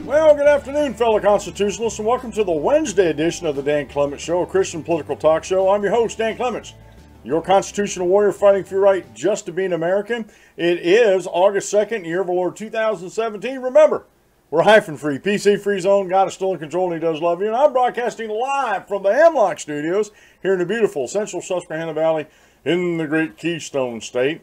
Well, good afternoon, fellow constitutionalists, and welcome to the Wednesday edition of the Dan Clements Show, a Christian political talk show. I'm your host, Dan Clements, your constitutional warrior fighting for your right just to be an American. It is August 2nd, year of the Lord 2017. Remember, we're hyphen-free, PC-free zone. God is still in control, and He does love you. And I'm broadcasting live from the Hemlock Studios here in the beautiful central Susquehanna Valley in the great Keystone State.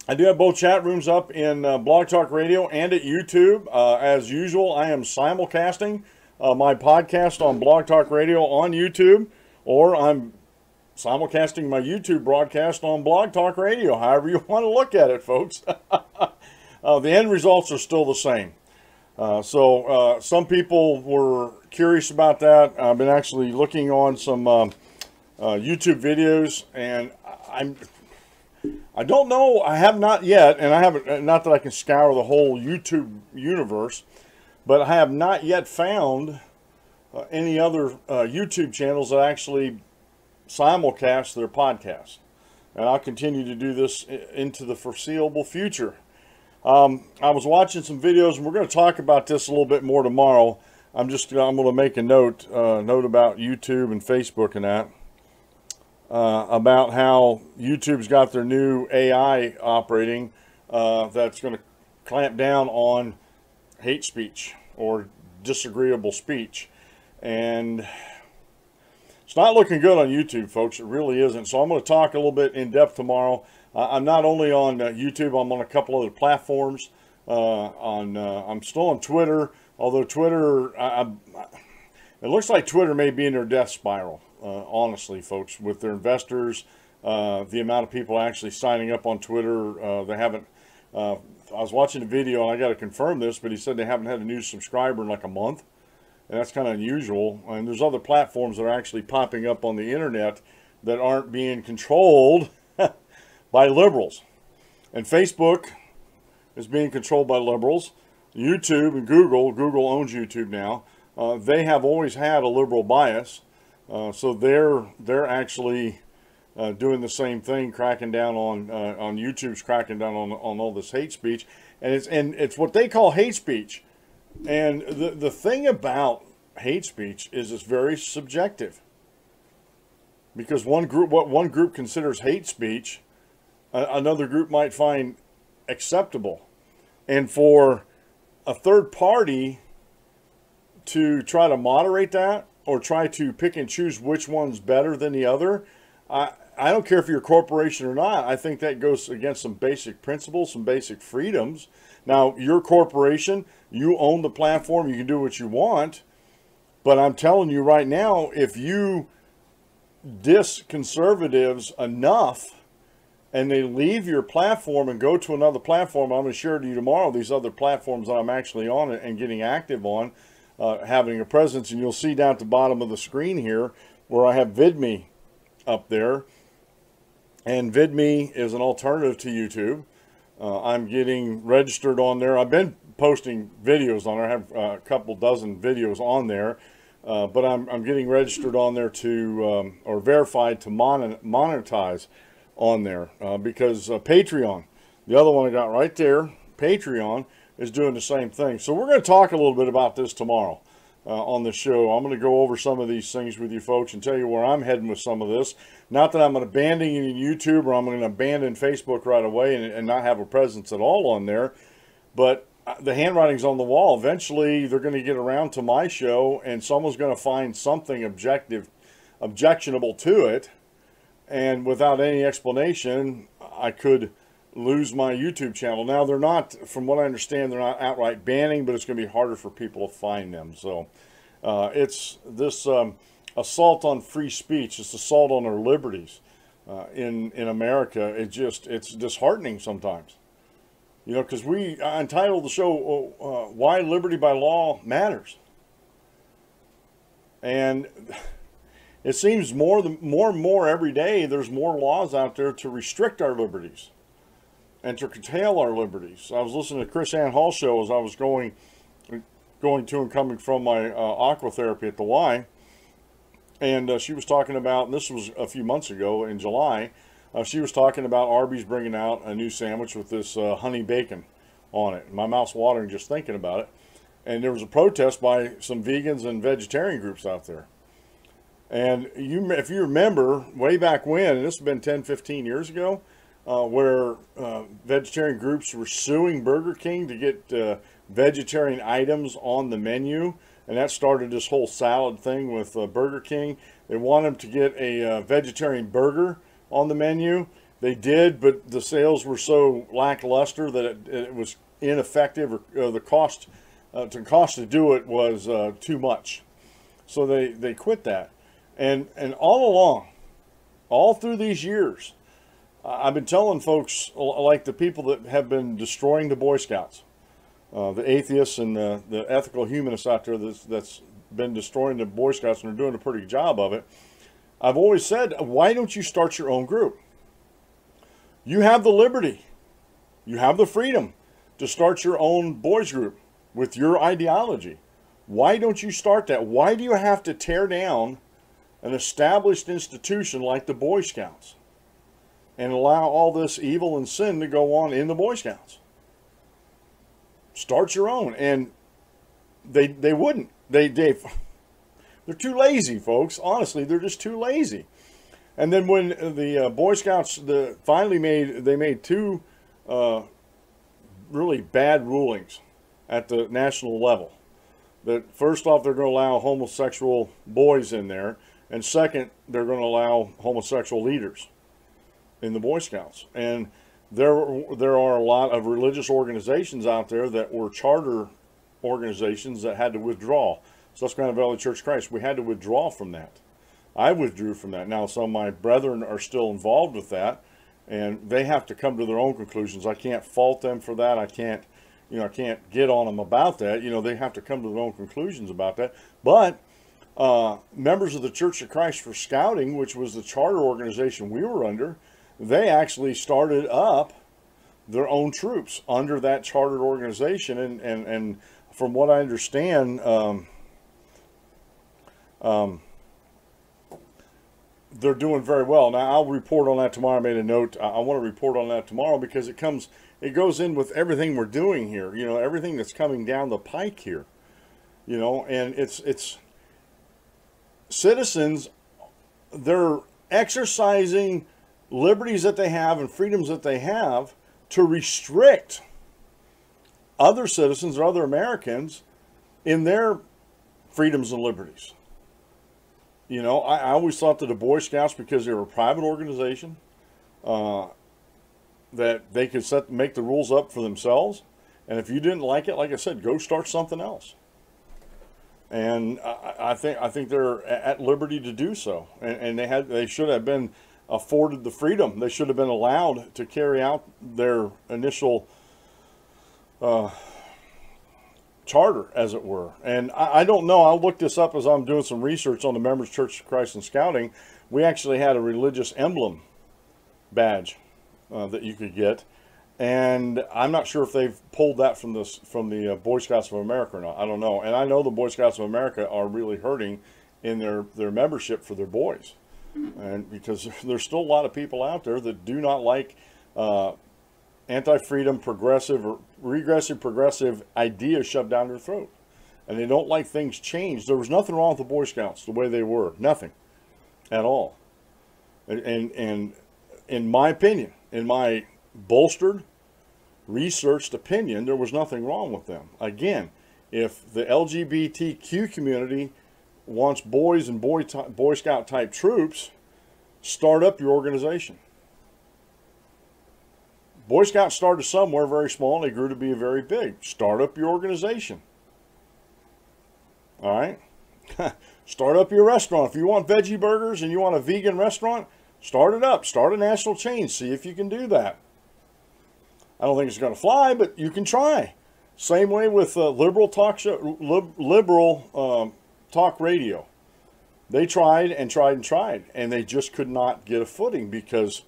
I do have both chat rooms up in Blog Talk Radio and at YouTube. As usual, I am simulcasting my podcast on Blog Talk Radio on YouTube, or I'm simulcasting my YouTube broadcast on Blog Talk Radio, however you want to look at it, folks. The end results are still the same. So some people were curious about that. I've been actually looking on some YouTube videos, and I don't know, I have not yet, and I haven't, not that I can scour the whole YouTube universe, but I have not yet found any other YouTube channels that actually simulcast their podcasts. And I'll continue to do this into the foreseeable future. I was watching some videos, and we're going to talk about this a little bit more tomorrow. I'm going to make a note about YouTube and Facebook and that. About how YouTube's got their new AI operating that's going to clamp down on hate speech or disagreeable speech. And it's not looking good on YouTube, folks. It really isn't. So I'm going to talk a little bit in depth tomorrow. I'm not only on YouTube, I'm on a couple other platforms. I'm still on Twitter, although Twitter, it looks like Twitter may be in their death spiral. Honestly, folks, with their investors, the amount of people actually signing up on Twitter, they haven't, I was watching a video, and I got to confirm this, but he said they haven't had a new subscriber in like a month, and that's kind of unusual. And there's other platforms that are actually popping up on the internet that aren't being controlled by liberals. And Facebook is being controlled by liberals. YouTube and Google owns YouTube now. They have always had a liberal bias. So they're actually doing the same thing, cracking down on YouTube's cracking down on all this hate speech, and it's what they call hate speech. And the thing about hate speech is it's very subjective, because what one group considers hate speech, another group might find acceptable, and for a third party to try to moderate that, or try to pick and choose which one's better than the other, I don't care if you're a corporation or not. I think that goes against some basic principles, some basic freedoms. Now, your corporation, you own the platform, you can do what you want, but I'm telling you right now, if you diss conservatives enough and they leave your platform and go to another platform, I'm going to share to you tomorrow these other platforms that I'm actually on and getting active on, having a presence, and you'll see down at the bottom of the screen here where I have VidMe up there, and VidMe is an alternative to YouTube. I'm getting registered on there. I've been posting videos on there. I have a couple dozen videos on there, but I'm getting registered on there to or verified to monetize on there, because Patreon, the other one I got right there, Patreon, is doing the same thing. So we're going to talk a little bit about this tomorrow on the show. I'm going to go over some of these things with you folks and tell you where I'm heading with some of this. Not that I'm abandoning YouTube or I'm going to abandon Facebook right away and not have a presence at all on there, but the handwriting's on the wall. Eventually they're going to get around to my show and someone's going to find something objectionable to it, and without any explanation I could lose my YouTube channel. Now, they're not, from what I understand, they're not outright banning, but it's going to be harder for people to find them. So it's this assault on free speech, this assault on our liberties in America. It's disheartening sometimes, you know, because I entitled the show Why Liberty by Law Matters, and it seems more and more every day there's more laws out there to restrict our liberties and to curtail our liberties. I was listening to Chris Ann Hall show as I was going to and coming from my aqua therapy at the Y, and she was talking about, and this was a few months ago in July, she was talking about Arby's bringing out a new sandwich with this honey bacon on it. My mouth's watering just thinking about it. And there was a protest by some vegans and vegetarian groups out there. And if you remember, way back when, and this has been 10, 15 years ago, where vegetarian groups were suing Burger King to get vegetarian items on the menu. And that started this whole salad thing with Burger King. They wanted to get a vegetarian burger on the menu. They did, but the sales were so lackluster that it was ineffective, or the cost to do it was too much. So they quit that. And all along, all through these years, I've been telling folks, like the people that have been destroying the Boy Scouts, the atheists and the ethical humanists out there that's been destroying the Boy Scouts, and are doing a pretty good job of it. I've always said, why don't you start your own group? You have the liberty, you have the freedom to start your own boys group with your ideology. Why don't you start that? Why do you have to tear down an established institution like the Boy Scouts and allow all this evil and sin to go on in the Boy Scouts? Start your own. And they wouldn't. They're too lazy, folks. Honestly, they're just too lazy. And then when the Boy Scouts finally made two really bad rulings at the national level. That first off, they're going to allow homosexual boys in there, and second, they're going to allow homosexual leaders in the Boy Scouts. And there are a lot of religious organizations out there that were charter organizations that had to withdraw. Susquehanna Valley Church of Christ, we had to withdraw from that. I withdrew from that. Now, some of my brethren are still involved with that, and they have to come to their own conclusions. I can't fault them for that. I can't get on them about that. They have to come to their own conclusions about that. But members of the Church of Christ for Scouting, which was the charter organization we were under, they actually started up their own troops under that chartered organization. And from what I understand, they're doing very well. Now, I'll report on that tomorrow. I made a note. I want to report on that tomorrow because it goes in with everything we're doing here. Everything that's coming down the pike here. And it's citizens, they're exercising liberties that they have and freedoms that they have to restrict other citizens or other Americans in their freedoms and liberties. I always thought that the Boy Scouts, because they were a private organization, that they could make the rules up for themselves. And if you didn't like it, like I said, go start something else. And I think they're at liberty to do so. And they should have been afforded the freedom. They should have been allowed to carry out their initial charter, as it were. And I don't know, I'll look this up as I'm doing some research on the Members Church of Christ and Scouting. We actually had a religious emblem badge that you could get, and I'm not sure if they've pulled that from the Boy Scouts of America or not. I don't know. And I know the Boy Scouts of America are really hurting in their membership for their boys, and because there's still a lot of people out there that do not like anti-freedom, progressive, or regressive, progressive ideas shoved down their throat. And they don't like things changed. There was nothing wrong with the Boy Scouts the way they were. Nothing at all. And in my opinion, in my bolstered, researched opinion, there was nothing wrong with them. Again, if the LGBTQ community wants boys and Boy Scout type troops, start up your organization. Boy Scouts started somewhere very small, and they grew to be very big. Start up your organization. All right? Start up your restaurant. If you want veggie burgers and you want a vegan restaurant, start it up. Start a national chain. See if you can do that. I don't think it's going to fly, but you can try. Same way with liberal talk show, liberal talk radio. They tried and tried and tried, and they just could not get a footing because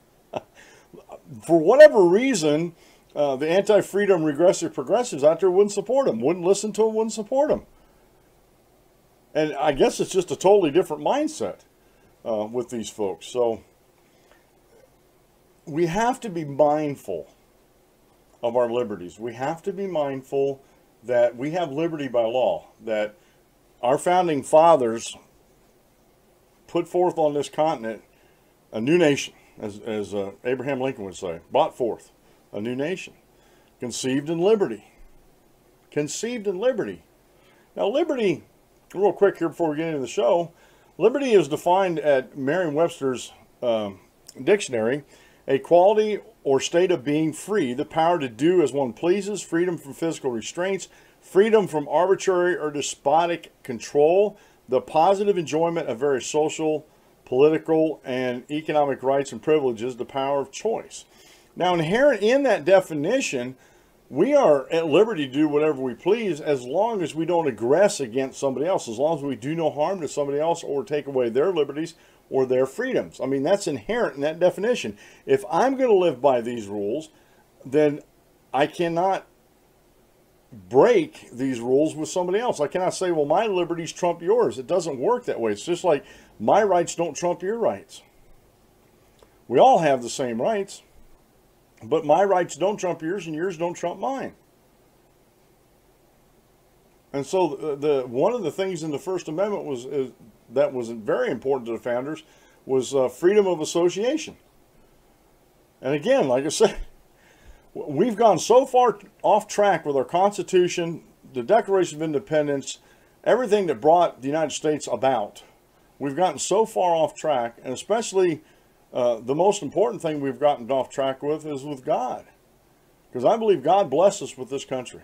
for whatever reason, the anti-freedom, regressive progressives out there wouldn't support them, wouldn't listen to them, wouldn't support them. And I guess it's just a totally different mindset with these folks. So we have to be mindful of our liberties. We have to be mindful that we have liberty by law, that our founding fathers put forth on this continent a new nation, as Abraham Lincoln would say, brought forth a new nation, conceived in liberty. Conceived in liberty. Now, liberty, real quick here before we get into the show, liberty is defined at Merriam-Webster's dictionary, a quality or state of being free, the power to do as one pleases, freedom from physical restraints, freedom from arbitrary or despotic control, the positive enjoyment of various social, political, and economic rights and privileges, the power of choice. Now, inherent in that definition, we are at liberty to do whatever we please as long as we don't aggress against somebody else, as long as we do no harm to somebody else or take away their liberties or their freedoms. I mean, that's inherent in that definition. If I'm going to live by these rules, then I cannot break these rules with somebody else. I cannot say, well, my liberties trump yours. It doesn't work that way. It's just like my rights don't trump your rights. We all have the same rights, but my rights don't trump yours and yours don't trump mine. And so one of the things in the First Amendment that was very important to the founders was freedom of association. And again, like I said, we've gone so far off track with our Constitution, the Declaration of Independence, everything that brought the United States about. We've gotten so far off track, and especially the most important thing we've gotten off track with is with God. Because I believe God blessed us with this country.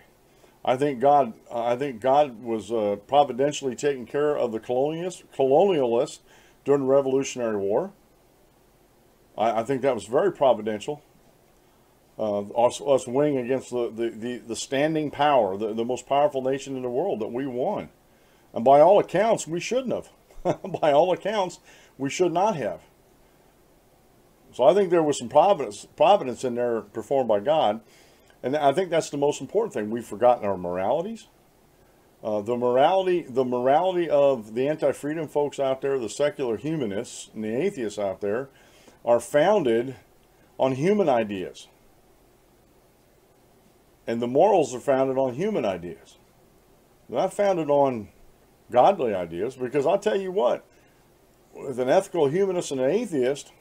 I think God was providentially taking care of the colonialists during the Revolutionary War. I think that was very providential. Us winning against the standing power, the most powerful nation in the world, that we won. And by all accounts, we shouldn't have. By all accounts, we should not have. So I think there was some providence in there performed by God. And I think that's the most important thing. We've forgotten our moralities. The morality of the anti-freedom folks out there, the secular humanists and the atheists out there, are founded on human ideas. And the morals are founded on human ideas. They're not founded on godly ideas, because I'll tell you what, with an ethical humanist and an atheist,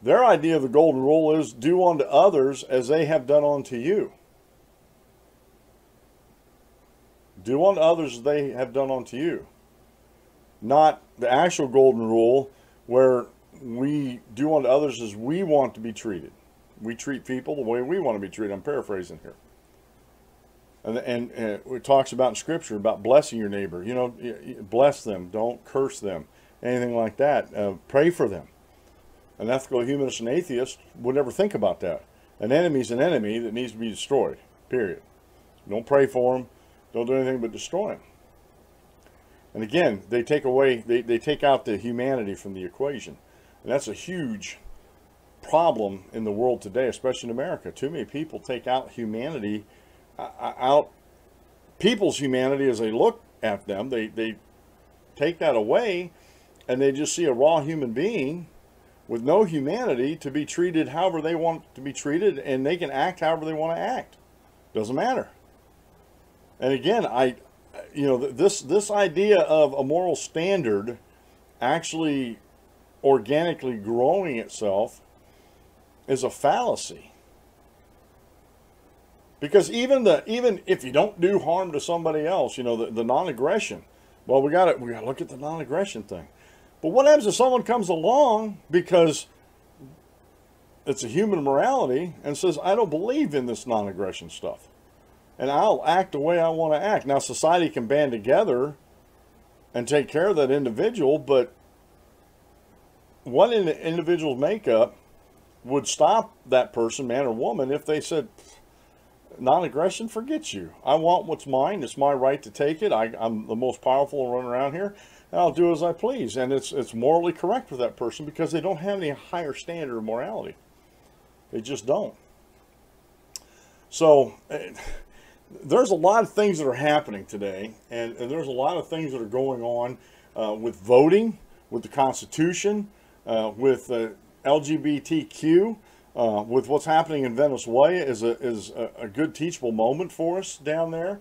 their idea of the golden rule is do unto others as they have done unto you. Do unto others as they have done unto you. Not the actual golden rule where we do unto others as we want to be treated. We treat people the way we want to be treated. I'm paraphrasing here. And it talks about in Scripture about blessing your neighbor. You know, bless them. Don't curse them. Anything like that. Pray for them. An ethical humanist and atheist would never think about that. An enemy's an enemy that needs to be destroyed, period. Don't pray for them. Don't do anything but destroy them. And again, they take out the humanity from the equation. And that's a huge problem in the world today, especially in America. Too many people take out humanity, people's humanity as they look at them. They take that away, and they just see a raw human being with no humanity to be treated however they want to be treated, and they can act however they want to act. Doesn't matter. And again, this idea of a moral standard actually organically growing itself is a fallacy. Because even if you don't do harm to somebody else, you know, the non-aggression. Well, we got to look at the non-aggression thing. But what happens if someone comes along because it's a human morality and says, I don't believe in this non-aggression stuff, and I'll act the way I want to act? Now, society can band together and take care of that individual, but what in the individual's makeup would stop that person, man or woman, if they said, non-aggression, forget you. I want what's mine. It's my right to take it. I'm the most powerful and run around here, and I'll do as I please. And it's morally correct for that person because they don't have any higher standard of morality. They just don't. So there's a lot of things that are happening today, and there's a lot of things that are going on with voting, with the Constitution, with LGBTQ. with what's happening in Venezuela is a good teachable moment for us down there.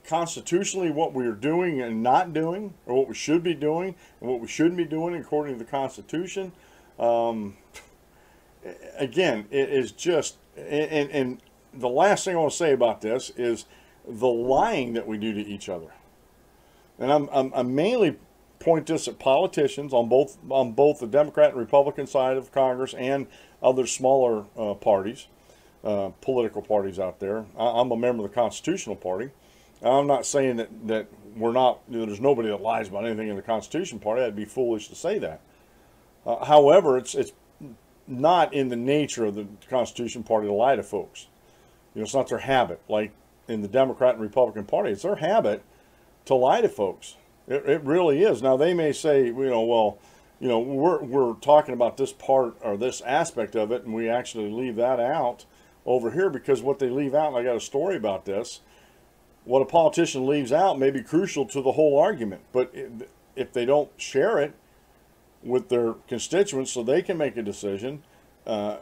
Constitutionally, what we are doing and not doing, or what we should be doing and what we shouldn't be doing according to the Constitution. Again, it is just, and the last thing I want to say about this is the lying that we do to each other. And I'm mainly point this at politicians on both the Democrat and Republican side of Congress and other smaller parties, political parties out there. I'm a member of the Constitutional Party. I'm not saying that we're not, there's nobody that lies about anything in the Constitution Party. That'd be foolish to say that. However, it's not in the nature of the Constitution Party to lie to folks. It's not their habit. Like in the Democrat and Republican Party, it's their habit to lie to folks. It really is. Now they may say, well, we're talking about this part or this aspect of it, and we actually leave that out over here, because what they leave out, and I got a story about this, what a politician leaves out may be crucial to the whole argument. But if they don't share it with their constituents so they can make a decision, a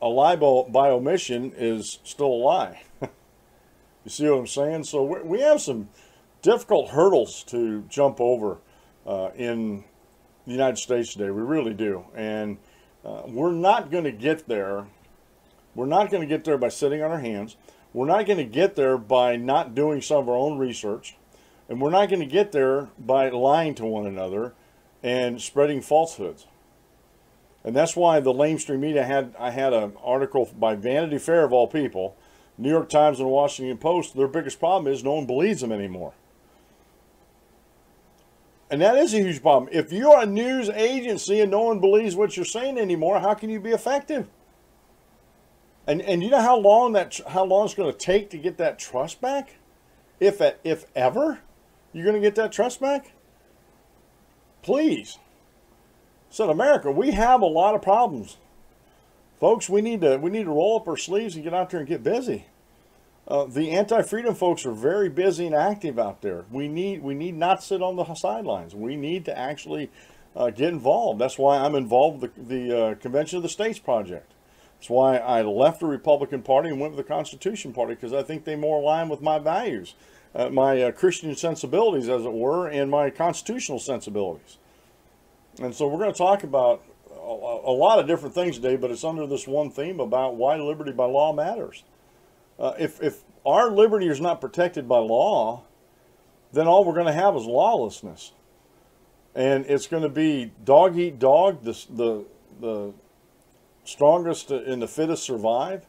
lie by omission is still a lie. You see what I'm saying? So we have some difficult hurdles to jump over in the United States today. We really do. And we're not going to get there. We're not going to get there by sitting on our hands. We're not going to get there by not doing some of our own research. And we're not going to get there by lying to one another and spreading falsehoods. And that's why the lamestream media I had an article by Vanity Fair of all people, New York Times and Washington Post. Their biggest problem is no one believes them anymore. And that is a huge problem. If you're a news agency and no one believes what you're saying anymore, how can you be effective? And you know how long it's going to take to get that trust back? If ever you're going to get that trust back? Please. So in America, we have a lot of problems. Folks, we need to roll up our sleeves and get out there and get busy. The anti-freedom folks are very busy and active out there. We need not sit on the sidelines. We need to actually get involved. That's why I'm involved with the Convention of the States Project. That's why I left the Republican Party and went with the Constitution Party, because I think they more align with my values, my Christian sensibilities, as it were, and my constitutional sensibilities. And so we're going to talk about a lot of different things today, but it's under this one theme about why liberty by law matters. If our liberty is not protected by law, then all we're going to have is lawlessness. And it's going to be dog eat dog, the strongest and the fittest survive,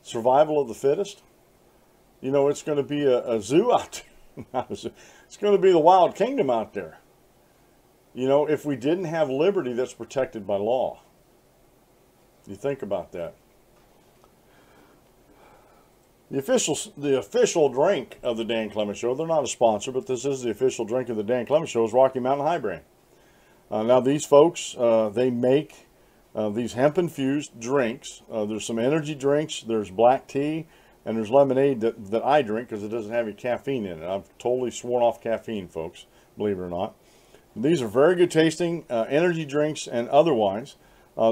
survival of the fittest. It's going to be a zoo out there. Not a zoo. It's going to be the wild kingdom out there. If we didn't have liberty that's protected by law. You think about that. The official drink of the Dan Clement Show, they're not a sponsor, but this is the official drink of the Dan Clement Show, is Rocky Mountain High Brain. Now these folks, they make these hemp-infused drinks. There's some energy drinks, there's black tea, and there's lemonade that I drink because it doesn't have any caffeine in it. I've totally sworn off caffeine, folks, believe it or not. These are very good tasting energy drinks and otherwise.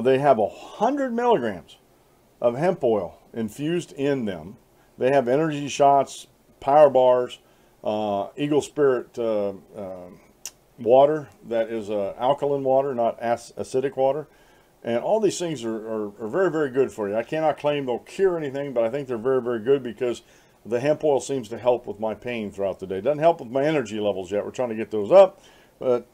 They have 100 milligrams of hemp oil infused in them. They have energy shots, power bars, Eagle Spirit water that is alkaline water, not acidic water. And all these things are very, very good for you. I cannot claim they'll cure anything, but I think they're very, very good because the hemp oil seems to help with my pain throughout the day. It doesn't help with my energy levels yet. We're trying to get those up, but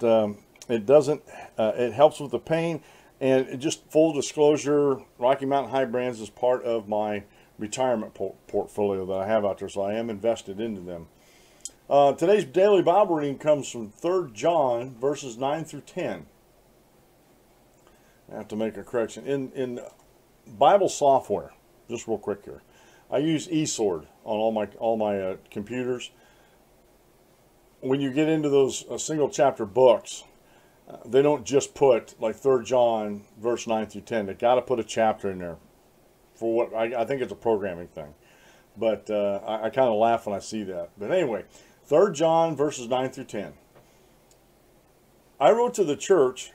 it doesn't. It helps with the pain. And just full disclosure, Rocky Mountain High Brands is part of my retirement portfolio that I have out there, so I am invested into them. Today's daily Bible reading comes from 3 John verses 9 through 10. I have to make a correction. In Bible software, just real quick here, I use eSword on all my computers. When you get into those single chapter books, they don't just put like 3 John verse 9 through 10. They got to put a chapter in there for what I think it's a programming thing. But I kind of laugh when I see that. But anyway, 3 John verses 9 through 10. I wrote to the church,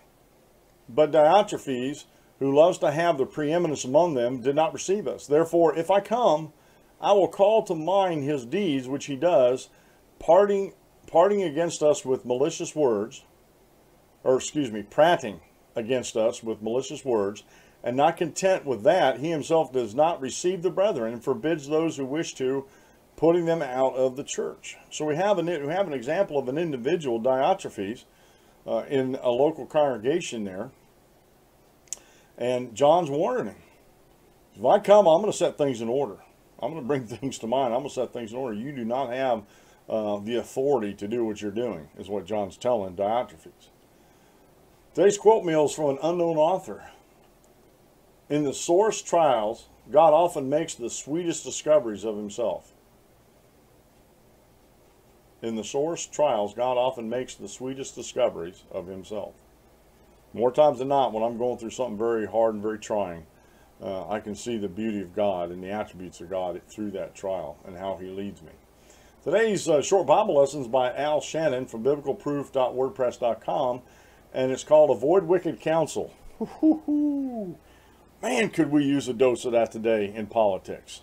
but Diotrephes, who loves to have the preeminence among them, did not receive us. Therefore, if I come, I will call to mind his deeds, which he does, parting against us with malicious words, prating against us with malicious words, and not content with that, he himself does not receive the brethren and forbids those who wish to, putting them out of the church. So we have an example of an individual, Diotrephes, in a local congregation there, and John's warning him. If I come, I'm going to set things in order. I'm going to bring things to mind. I'm going to set things in order. You do not have the authority to do what you're doing, is what John's telling Diotrephes. Today's quote meal is from an unknown author. In the sorest trials, God often makes the sweetest discoveries of himself. In the sorest trials, God often makes the sweetest discoveries of himself. More times than not, when I'm going through something very hard and very trying, I can see the beauty of God and the attributes of God through that trial and how he leads me. Today's short Bible lesson is by Al Shannon from biblicalproof.wordpress.com, and it's called Avoid Wicked Counsel. Man, could we use a dose of that today in politics,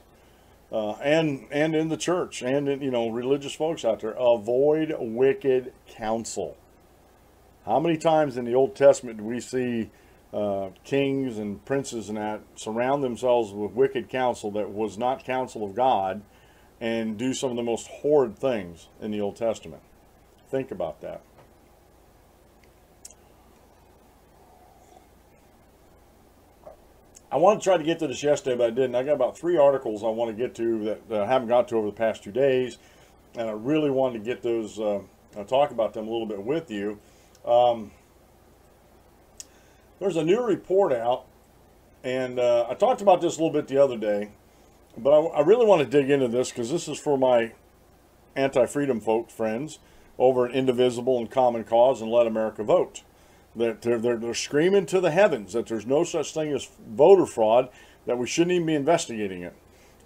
and in the church, and in, religious folks out there. Avoid wicked counsel. How many times in the Old Testament do we see kings and princes and that surround themselves with wicked counsel that was not counsel of God, and do some of the most horrid things in the Old Testament? Think about that. I wanted to try to get to this yesterday, but I didn't. I got about 3 articles I want to get to that I haven't got to over the past 2 days, and I really wanted to get those, talk about them a little bit with you. There's a new report out, and I talked about this a little bit the other day, but I really want to dig into this because this is for my anti-freedom folk friends over at Indivisible and Common Cause and Let America Vote. That they're screaming to the heavens that there's no such thing as voter fraud, that we shouldn't even be investigating it.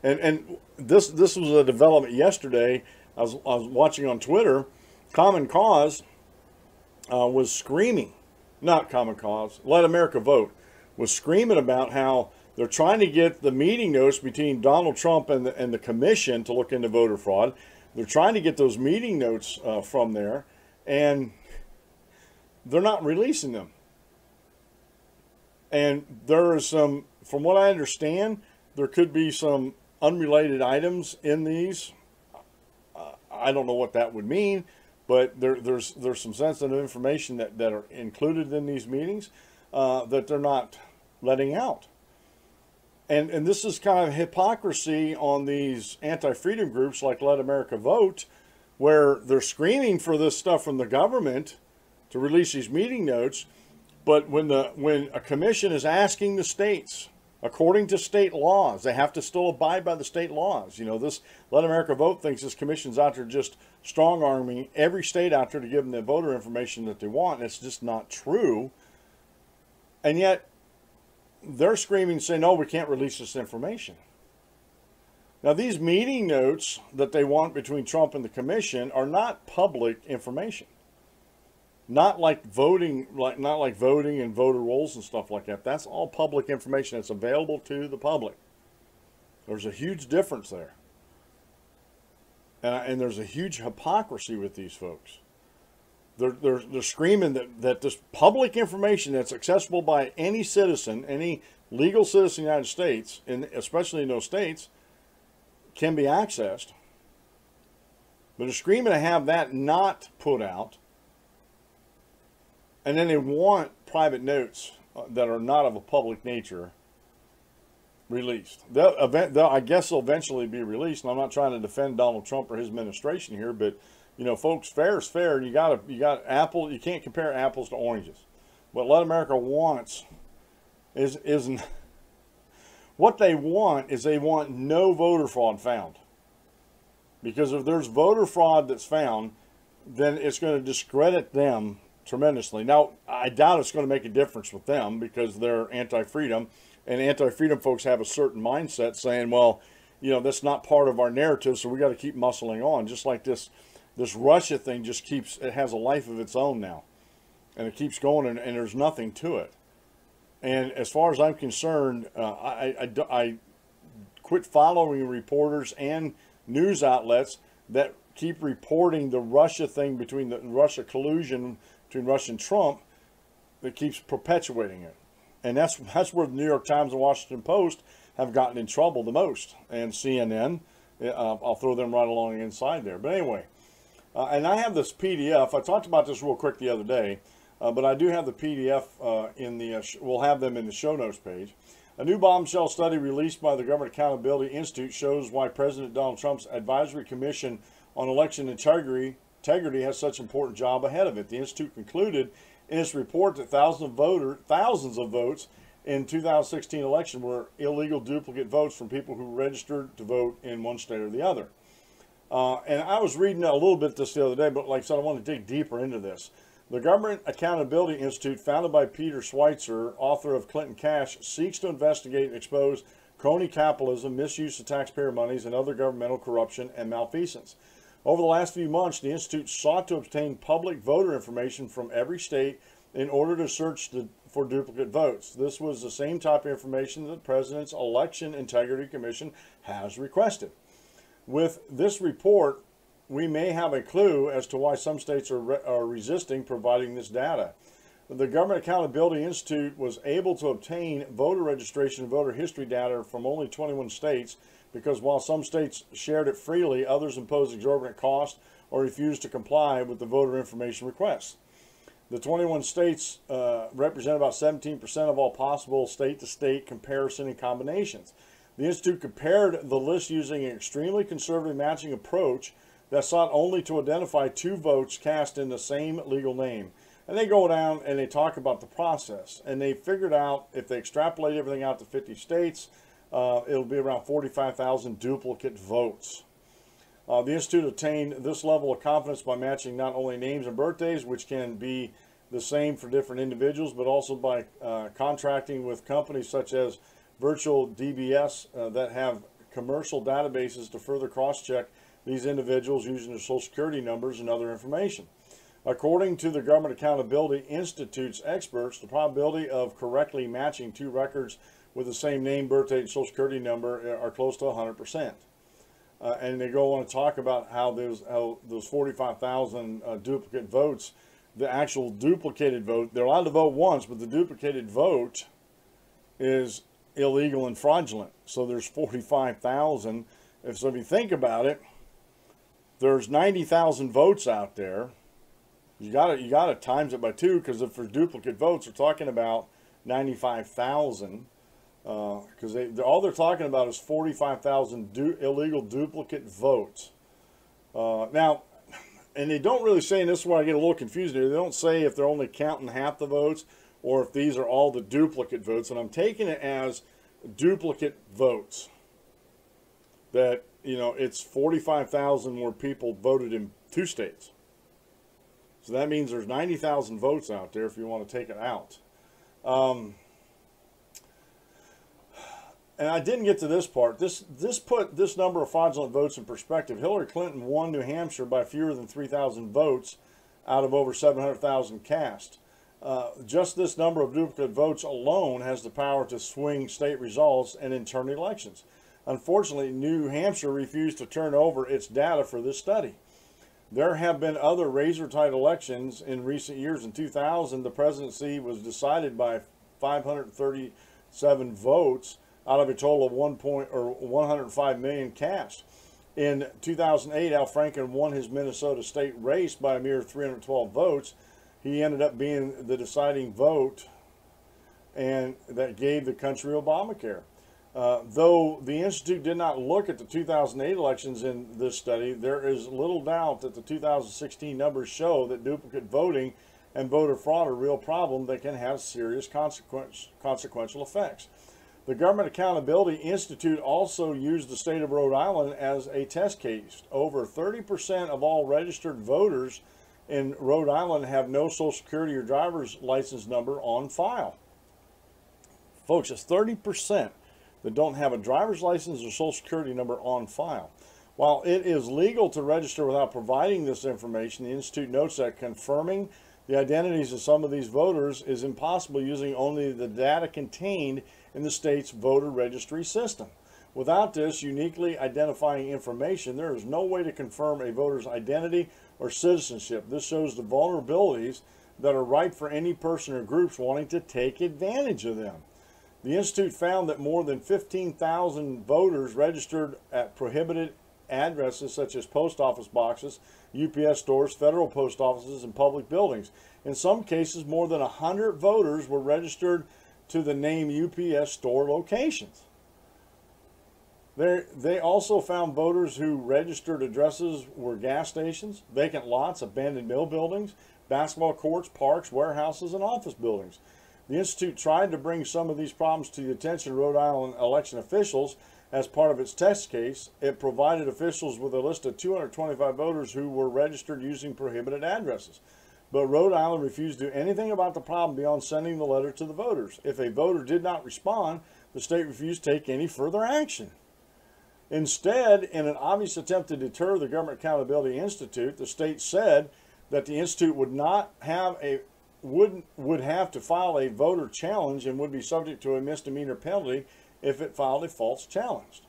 And this was a development yesterday. I was watching on Twitter. Common Cause was screaming, not Common Cause, Let America Vote, was screaming about how they're trying to get the meeting notes between Donald Trump and the commission to look into voter fraud. They're trying to get those meeting notes from there, and they're not releasing them. And there is some, from what I understand, there could be some unrelated items in these. I don't know what that would mean, but there's some sensitive information that are included in these meetings that they're not letting out. And this is kind of hypocrisy on these anti-freedom groups like Let America Vote, where they're screaming for this stuff from the government to release these meeting notes, but when a commission is asking the states, according to state laws, they have to still abide by the state laws. This Let America Vote thinks this commission's out there just strong-arming every state out there to give them the voter information that they want, and it's just not true. And yet, they're screaming, saying, no, we can't release this information. Now, these meeting notes that they want between Trump and the commission are not public information. Not like voting, not like voting and voter rolls and stuff like that. That's all public information that's available to the public. There's a huge difference there. And there's a huge hypocrisy with these folks. They're screaming that this public information that's accessible by any citizen, any legal citizen in the United States, and especially in those states, can be accessed. But they're screaming to have that not put out. And then they want private notes that are not of a public nature released. I guess they'll eventually be released. And I'm not trying to defend Donald Trump or his administration here, but folks, fair is fair. You got apple. You can't compare apples to oranges. What Let America wants is what they want is they want no voter fraud found. Because if there's voter fraud that's found, then it's going to discredit them tremendously. Now, I doubt it's going to make a difference with them because they're anti-freedom, and anti-freedom folks have a certain mindset saying, well, that's not part of our narrative, so we got to keep muscling on. Just like this Russia thing it has a life of its own now, and it keeps going, and there's nothing to it. And as far as I'm concerned, I quit following reporters and news outlets that keep reporting the Russia thing, between the Russia collusion between Russia and Trump, that keeps perpetuating it. And that's where the New York Times and Washington Post have gotten in trouble the most, and CNN. I'll throw them right along inside there. But anyway, and I have this PDF. I talked about this real quick the other day, but I do have the PDF in the. We'll have them in the show notes page. A new bombshell study released by the Government Accountability Institute shows why President Donald Trump's Advisory Commission on Election Integrity has such an important job ahead of it. The Institute concluded in its report that thousands of votes in 2016 election were illegal duplicate votes from people who registered to vote in one state or the other. And I was reading a little bit this the other day, but like I said, I want to dig deeper into this. The Government Accountability Institute, founded by Peter Schweitzer, author of Clinton Cash, seeks to investigate and expose crony capitalism, misuse of taxpayer monies, and other governmental corruption and malfeasance. Over the last few months, the Institute sought to obtain public voter information from every state in order to search for duplicate votes. This was the same type of information that the President's Election Integrity Commission has requested. With this report, we may have a clue as to why some states are resisting providing this data. The Government Accountability Institute was able to obtain voter registration and voter history data from only 21 states because while some states shared it freely, others imposed exorbitant costs or refused to comply with the voter information requests. The 21 states represent about 17% of all possible state-to-state comparison and combinations. The Institute compared the list using an extremely conservative matching approach that sought only to identify 2 votes cast in the same legal name. And they go down and they talk about the process. And they figured out if they extrapolate everything out to 50 states, it'll be around 45,000 duplicate votes. The Institute attained this level of confidence by matching not only names and birthdays, which can be the same for different individuals, but also by contracting with companies such as Virtual DBS that have commercial databases to further cross-check these individuals using their social security numbers and other information. According to the Government Accountability Institute's experts, the probability of correctly matching 2 records with the same name, birthday, and social security number are close to 100%. And they go on to talk about how those 45,000 duplicate votes, the actual duplicated vote, they're allowed to vote once, but the duplicated vote is illegal and fraudulent. So there's 45,000. So if you think about it, there's 90,000 votes out there. You got to times it by 2, because if there's duplicate votes, we're talking about 95,000. Because all they're talking about is 45,000 illegal duplicate votes. Now, and they don't really say, and this is where I get a little confused here, they don't say if they're only counting half the votes or if these are all the duplicate votes. And I'm taking it as duplicate votes. That, you know, it's 45,000 where people voted in 2 states. So that means there's 90,000 votes out there if you want to take it out. And I didn't get to this part. This put this number of fraudulent votes in perspective. Hillary Clinton won New Hampshire by fewer than 3,000 votes out of over 700,000 cast. Just this number of duplicate votes alone has the power to swing state results and interim elections. Unfortunately, New Hampshire refused to turn over its data for this study. There have been other razor-tight elections in recent years. In 2000, the presidency was decided by 537 votes out of a total of 105 million cast. In 2008, Al Franken won his Minnesota state race by a mere 312 votes. He ended up being the deciding vote, and that gave the country Obamacare. Though the Institute did not look at the 2008 elections in this study, there is little doubt that the 2016 numbers show that duplicate voting and voter fraud are a real problem that can have serious consequential effects. The Government Accountability Institute also used the state of Rhode Island as a test case. Over 30% of all registered voters in Rhode Island have no Social Security or driver's license number on file. Folks, it's 30% that don't have a driver's license or Social Security number on file. While it is legal to register without providing this information, the Institute notes that confirming The identities of some of these voters is impossible using only the data contained in the state's voter registry system. Without this uniquely identifying information, there is no way to confirm a voter's identity or citizenship. This shows the vulnerabilities that are ripe for any person or groups wanting to take advantage of them. The Institute found that more than 15,000 voters registered at prohibited addresses such as post office boxes, UPS stores, federal post offices, and public buildings. In some cases, more than 100 voters were registered to the name UPS store locations. They also found voters who registered addresses were gas stations, vacant lots, abandoned mill buildings, basketball courts, parks, warehouses, and office buildings. The Institute tried to bring some of these problems to the attention of Rhode Island election officials. As part of its test case, it provided officials with a list of 225 voters who were registered using prohibited addresses. But Rhode Island refused to do anything about the problem beyond sending the letter to the voters. If a voter did not respond, the state refused to take any further action. Instead, in an obvious attempt to deter the Government Accountability Institute, the state said that the Institute would have to file a voter challenge and would be subject to a misdemeanor penalty if it filed a false challenge.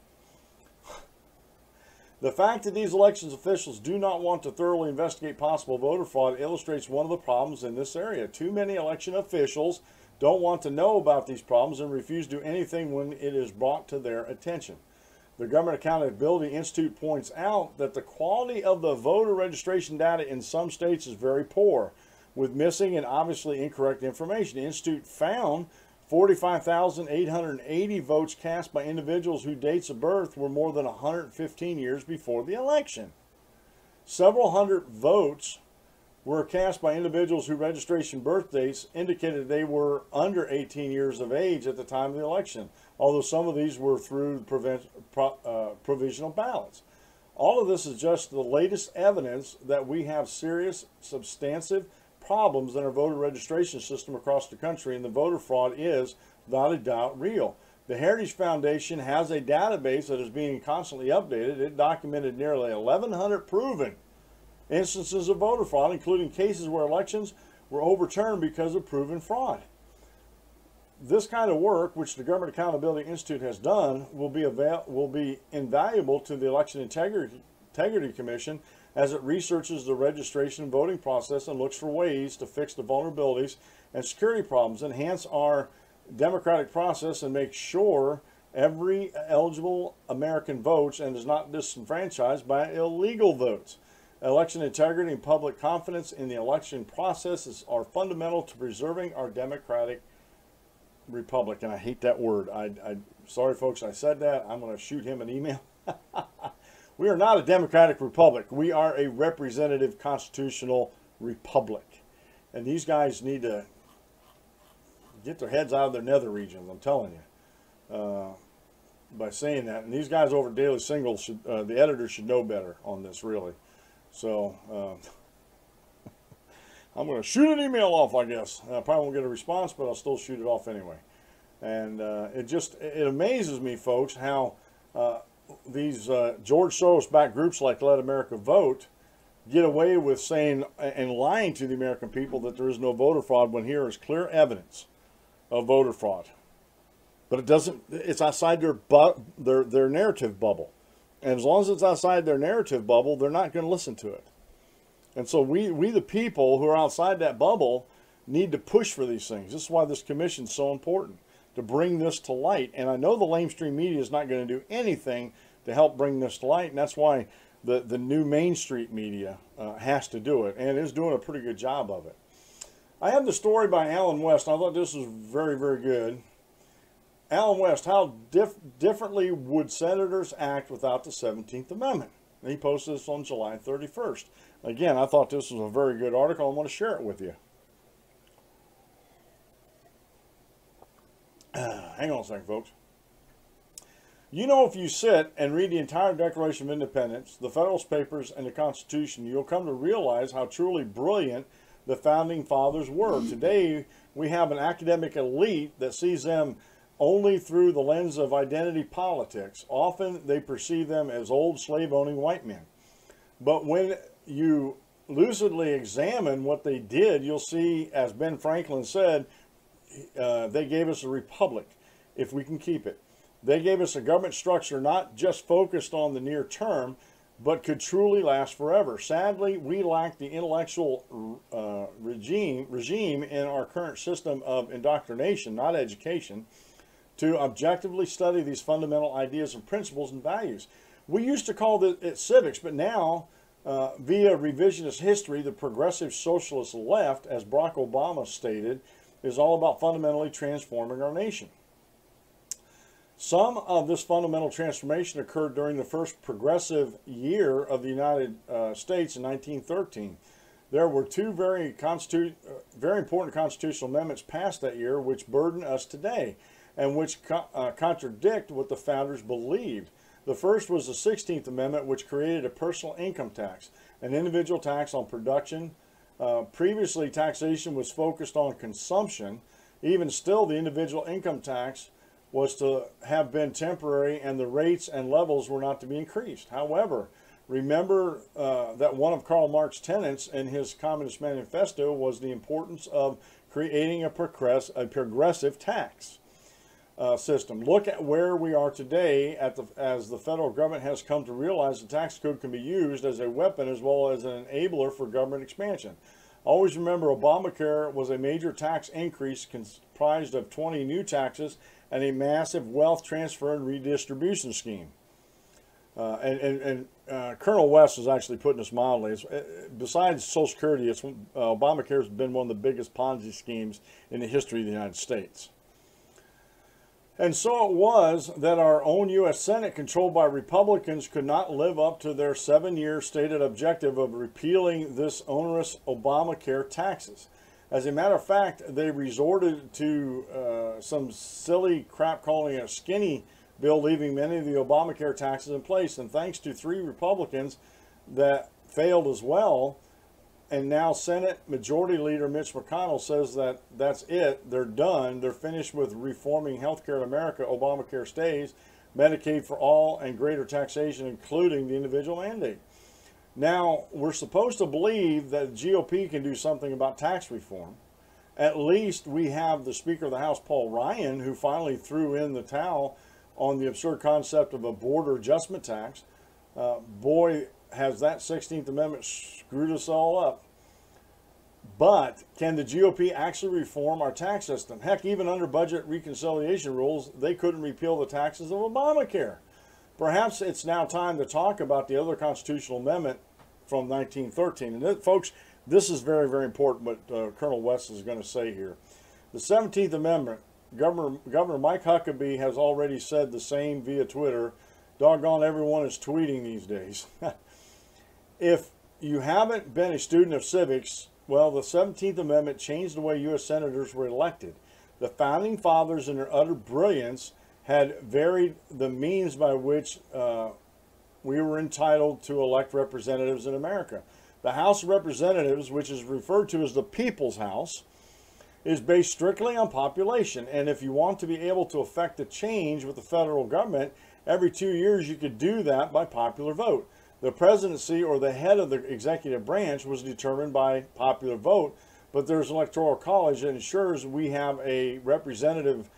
The fact that these elections officials do not want to thoroughly investigate possible voter fraud illustrates one of the problems in this area. Too many election officials don't want to know about these problems and refuse to do anything when it is brought to their attention. The Government Accountability Institute points out that the quality of the voter registration data in some states is very poor, with missing and obviously incorrect information. The Institute found 45,880 votes cast by individuals whose dates of birth were more than 115 years before the election. Several hundred votes were cast by individuals whose registration birth dates indicated they were under 18 years of age at the time of the election, although some of these were through provisional ballots. All of this is just the latest evidence that we have serious, substantive problems in our voter registration system across the country, and the voter fraud is, without a doubt, real. The Heritage Foundation has a database that is being constantly updated. It documented nearly 1,100 proven instances of voter fraud, including cases where elections were overturned because of proven fraud. This kind of work, which the Government Accountability Institute has done, will be invaluable to the Election Integrity Commission as it researches the registration and voting process and looks for ways to fix the vulnerabilities and security problems, enhance our democratic process, and make sure every eligible American votes and is not disenfranchised by illegal votes. Election integrity and public confidence in the election process are fundamental to preserving our democratic republic. And I hate that word. Sorry, folks, I said that. I'm going to shoot him an email. We are not a democratic republic. We are a representative constitutional republic. And these guys need to get their heads out of their nether regions, I'm telling you, by saying that. And these guys over at Daily Signal, the editors should know better on this, really. So I'm going to shoot an email off, I guess. I probably won't get a response, but I'll still shoot it off anyway. And it amazes me, folks, how these George Soros-backed groups like Let America Vote get away with saying and lying to the American people that there is no voter fraud when here is clear evidence of voter fraud. But it doesn't. It's outside their narrative bubble. And as long as it's outside their narrative bubble, they're not going to listen to it. And so we the people who are outside that bubble need to push for these things. This is why this commission is so important, to bring this to light. And I know the lamestream media is not going to do anything to help bring this to light. And that's why the new Main Street media has to do it, and is doing a pretty good job of it. I have the story by Alan West. I thought this was very, very good. Alan West, how differently would senators act without the 17th Amendment? And he posted this on July 31st. Again, I thought this was a very good article. I want to share it with you. Hang on a second, folks. You know, if you sit and read the entire Declaration of Independence, the Federalist Papers, and the Constitution, you'll come to realize how truly brilliant the Founding Fathers were. Today, we have an academic elite that sees them only through the lens of identity politics. Often they perceive them as old slave-owning white men. But when you lucidly examine what they did, you'll see, as Ben Franklin said, they gave us a republic, if we can keep it. They gave us a government structure not just focused on the near term, but could truly last forever. Sadly, we lack the intellectual regime in our current system of indoctrination, not education, to objectively study these fundamental ideas and principles and values. We used to call it civics, but now, via revisionist history, the progressive socialist left, as Barack Obama stated, is all about fundamentally transforming our nation. Some of this fundamental transformation occurred during the first progressive year of the United States in 1913. There were two very important constitutional amendments passed that year which burden us today and which contradict what the founders believed. The first was the 16th Amendment, which created a personal income tax, an individual tax on production. Previously, taxation was focused on consumption. Even still, the individual income tax was to have been temporary and the rates and levels were not to be increased. However, remember that one of Karl Marx's tenets in his Communist Manifesto was the importance of creating a progressive tax system. Look at where we are today as the federal government has come to realize the tax code can be used as a weapon as well as an enabler for government expansion. Always remember, Obamacare was a major tax increase comprised of 20 new taxes and a massive wealth transfer and redistribution scheme. Colonel West is actually putting this mildly. Besides Social Security, Obamacare has been one of the biggest Ponzi schemes in the history of the United States. And so it was that our own U.S. Senate, controlled by Republicans, could not live up to their 7-year stated objective of repealing this onerous Obamacare taxes. As a matter of fact, they resorted to some silly crap calling it a skinny bill, leaving many of the Obamacare taxes in place. And thanks to 3 Republicans that failed as well, and now Senate Majority Leader Mitch McConnell says that that's it. They're done. They're finished with reforming healthcare in America. Obamacare stays, Medicaid for all, and greater taxation, including the individual mandate. Now, we're supposed to believe that the GOP can do something about tax reform. At least we have the Speaker of the House, Paul Ryan, who finally threw in the towel on the absurd concept of a border adjustment tax. Boy, has that 16th Amendment screwed us all up. But can the GOP actually reform our tax system? Heck, even under budget reconciliation rules, they couldn't repeal the taxes of Obamacare. Perhaps it's now time to talk about the other constitutional amendment from 1913. And folks, this is very, very important what Colonel West is going to say here. The 17th Amendment, Governor Mike Huckabee has already said the same via Twitter. Doggone, everyone is tweeting these days. If you haven't been a student of civics, well, the 17th Amendment changed the way U.S. senators were elected. The Founding Fathers, in their utter brilliance, had varied the means by which we were entitled to elect representatives in America. The House of Representatives, which is referred to as the People's House, is based strictly on population. And if you want to be able to affect a change with the federal government, every 2 years you could do that by popular vote. The presidency, or the head of the executive branch, was determined by popular vote, but there's an electoral college that ensures we have a representative,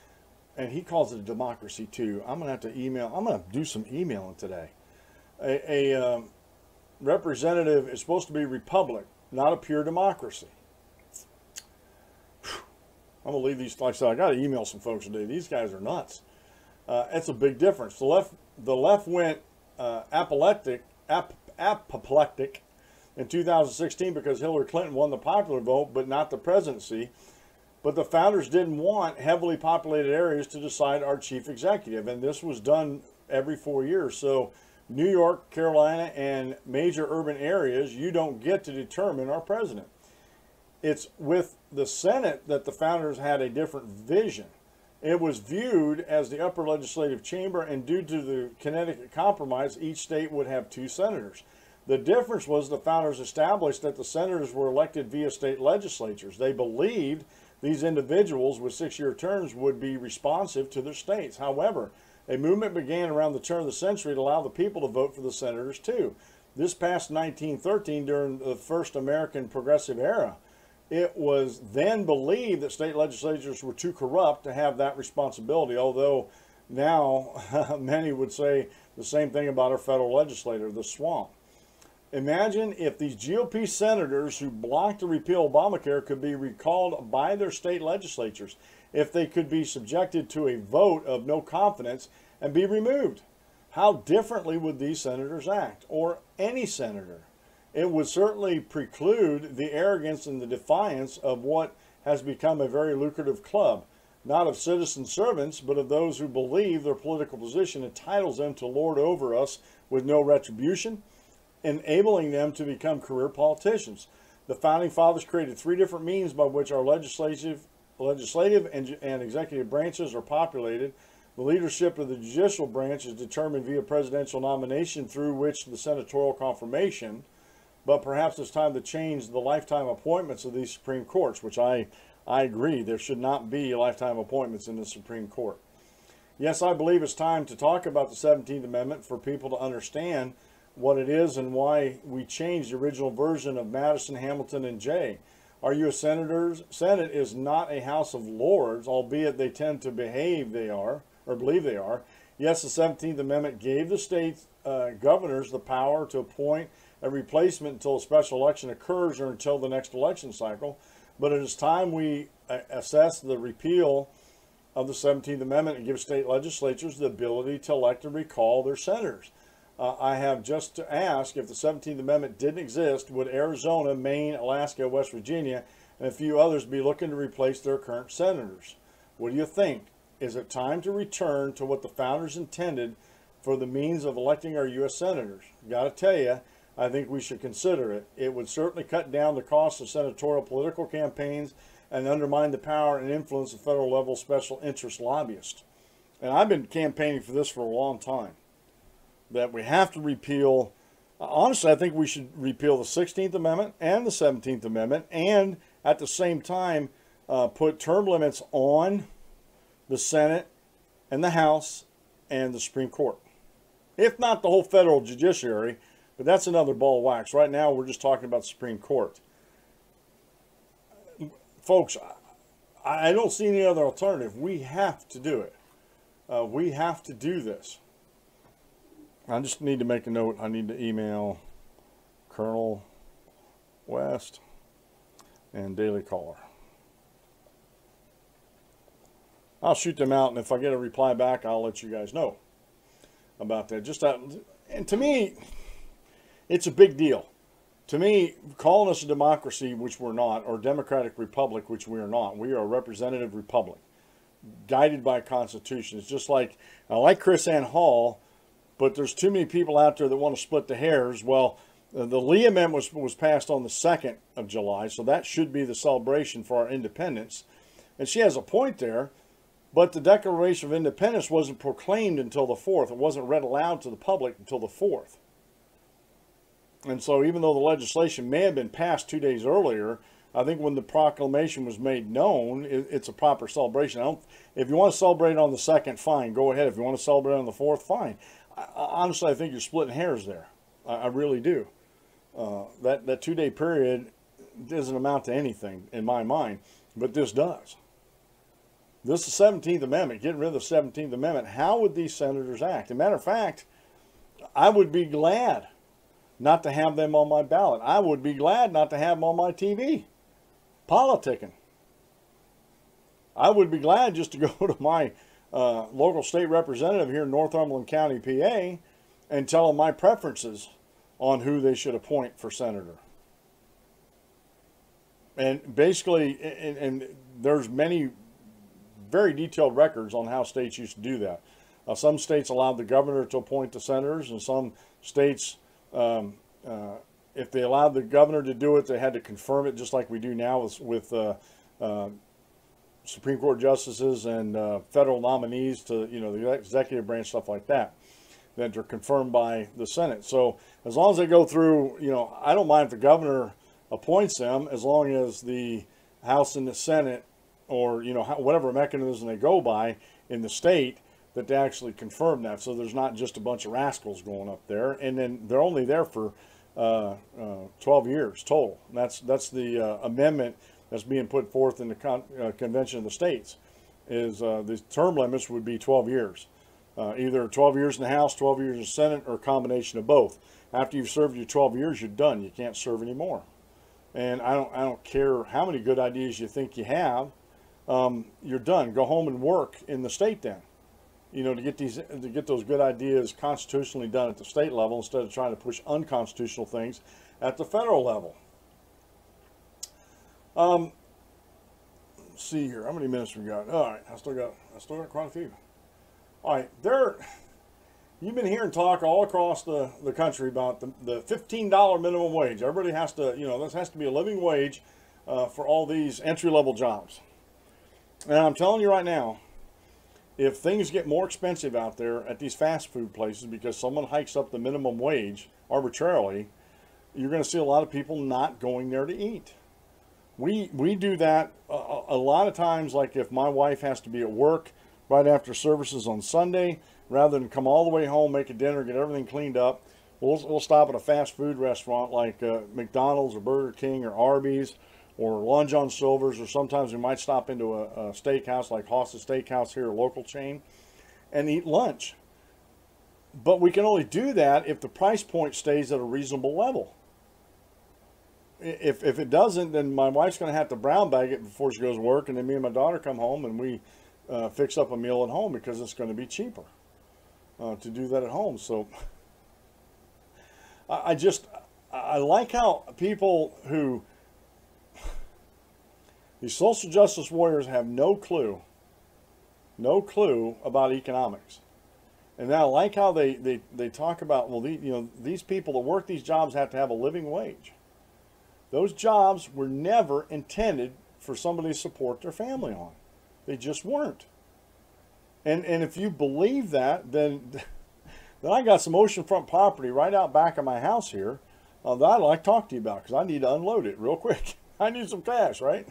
and he calls it a democracy too. I'm going to have to email, I'm going to do some emailing today. A representative is supposed to be republic, not a pure democracy. I'm going to leave these, like I said, I got to email some folks today. These guys are nuts. It's a big difference. The left went apoplectic in 2016 because Hillary Clinton won the popular vote, but not the presidency. But the founders didn't want heavily populated areas to decide our chief executive, and this was done every 4 years. So New York, Carolina, and major urban areas, you don't get to determine our president. It's with the Senate that the founders had a different vision. It was viewed as the upper legislative chamber, and due to the Connecticut Compromise, each state would have 2 senators. The difference was the founders established that the senators were elected via state legislatures. They believed these individuals with 6-year terms would be responsive to their states. However, a movement began around the turn of the century to allow the people to vote for the senators too. This past 1913, during the first American progressive era, it was then believed that state legislatures were too corrupt to have that responsibility, although now many would say the same thing about our federal legislator, the swamp. Imagine if these GOP senators who blocked the repeal of Obamacare could be recalled by their state legislatures, if they could be subjected to a vote of no confidence and be removed. How differently would these senators act, or any senator? It would certainly preclude the arrogance and the defiance of what has become a very lucrative club, not of citizen servants, but of those who believe their political position entitles them to lord over us with no retribution, enabling them to become career politicians. The Founding Fathers created three different means by which our legislative and executive branches are populated. The leadership of the judicial branch is determined via presidential nomination, through which the senatorial confirmation. But perhaps it's time to change the lifetime appointments of these Supreme Courts, which I agree. There should not be lifetime appointments in the Supreme Court. Yes, I believe it's time to talk about the 17th Amendment for people to understand what it is and why we changed the original version of Madison, Hamilton, and Jay. Our U.S. Senate is not a House of Lords, albeit they tend to believe they are. Yes, the 17th Amendment gave the state governors the power to appoint a replacement until a special election occurs or until the next election cycle. But it is time we assess the repeal of the 17th Amendment and give state legislatures the ability to elect and recall their senators. I have just to ask, if the 17th Amendment didn't exist, would Arizona, Maine, Alaska, West Virginia, and a few others be looking to replace their current senators? What do you think? Is it time to return to what the founders intended for the means of electing our U.S. senators? Got to tell you, I think we should consider it. It would certainly cut down the cost of senatorial political campaigns and undermine the power and influence of federal level special interest lobbyists. And I've been campaigning for this for a long time, that we have to repeal. Honestly, I think we should repeal the 16th Amendment and the 17th Amendment, and at the same time put term limits on the Senate and the House and the Supreme Court. If not the whole federal judiciary, but that's another ball of wax. Right now, we're just talking about the Supreme Court. Folks, I don't see any other alternative. We have to do it. We have to do this. I just need to make a note. I need to email Colonel West and Daily Caller. I'll shoot them out, and if I get a reply back, I'll let you guys know about that. And to me, it's a big deal. To me, calling us a democracy, which we're not, or democratic republic, which we are not. We are a representative republic, guided by a constitution. It's just like, I like Chris Ann Hall, but there's too many people out there that want to split the hairs. Well, the Lee Amendment was passed on the 2nd of July, so that should be the celebration for our independence. And she has a point there, but the Declaration of Independence wasn't proclaimed until the 4th. It wasn't read aloud to the public until the 4th. And so even though the legislation may have been passed 2 days earlier, I think when the proclamation was made known, it's a proper celebration. If you want to celebrate on the 2nd, fine, go ahead. If you want to celebrate on the 4th, fine. Honestly, I think you're splitting hairs there. I really do. That 2 day period doesn't amount to anything in my mind, but this does. This is the 17th Amendment, getting rid of the 17th Amendment. How would these senators act? As a matter of fact, I would be glad not to have them on my ballot. I would be glad not to have them on my TV, politicking. I would be glad just to go to my local state representative here in Northumberland County, PA, and tell them my preferences on who they should appoint for senator. And basically, and there's many very detailed records on how states used to do that. Some states allowed the governor to appoint the senators, and some states, if they allowed the governor to do it, they had to confirm it, just like we do now with Supreme Court justices and federal nominees to, the executive branch, stuff like that, that are confirmed by the Senate. So as long as they go through, I don't mind if the governor appoints them, as long as the House and the Senate, or whatever mechanism they go by in the state, that they actually confirm that, so there's not just a bunch of rascals going up there. And then they're only there for 12 years total. And that's the amendment that's being put forth in the Convention of the States. Is the term limits would be 12 years, either 12 years in the House, 12 years in the Senate, or a combination of both. After you've served your 12 years, you're done. You can't serve anymore. And I don't care how many good ideas you think you have. You're done. Go home and work in the state then. You know, to get those good ideas constitutionally done at the state level instead of trying to push unconstitutional things at the federal level. Let's see here, how many minutes we got? All right, I still got quite a few. All right, you've been hearing talk all across the country about the $15 minimum wage. Everybody has to, you know, this has to be a living wage for all these entry-level jobs. And I'm telling you right now, if things get more expensive out there at these fast food places because someone hikes up the minimum wage arbitrarily, you're going to see a lot of people not going there to eat. We do that a lot of times, like if my wife has to be at work right after services on Sunday, rather than come all the way home, make a dinner, get everything cleaned up, we'll stop at a fast food restaurant like McDonald's or Burger King or Arby's or Long John Silver's, or sometimes we might stop into a steakhouse like Hoss's Steakhouse here, a local chain, and eat lunch. But we can only do that if the price point stays at a reasonable level. If it doesn't, then my wife's going to have to brown bag it before she goes to work, and then me and my daughter come home and we fix up a meal at home because it's going to be cheaper to do that at home. So I like how people who, these social justice warriors, have no clue about economics. And I like how they talk about, well, these people that work these jobs have to have a living wage. Those jobs were never intended for somebody to support their family on. They just weren't. And if you believe that, then I got some oceanfront property right out back of my house here that I'd like to talk to you about, because I need to unload it real quick. I need some cash, right?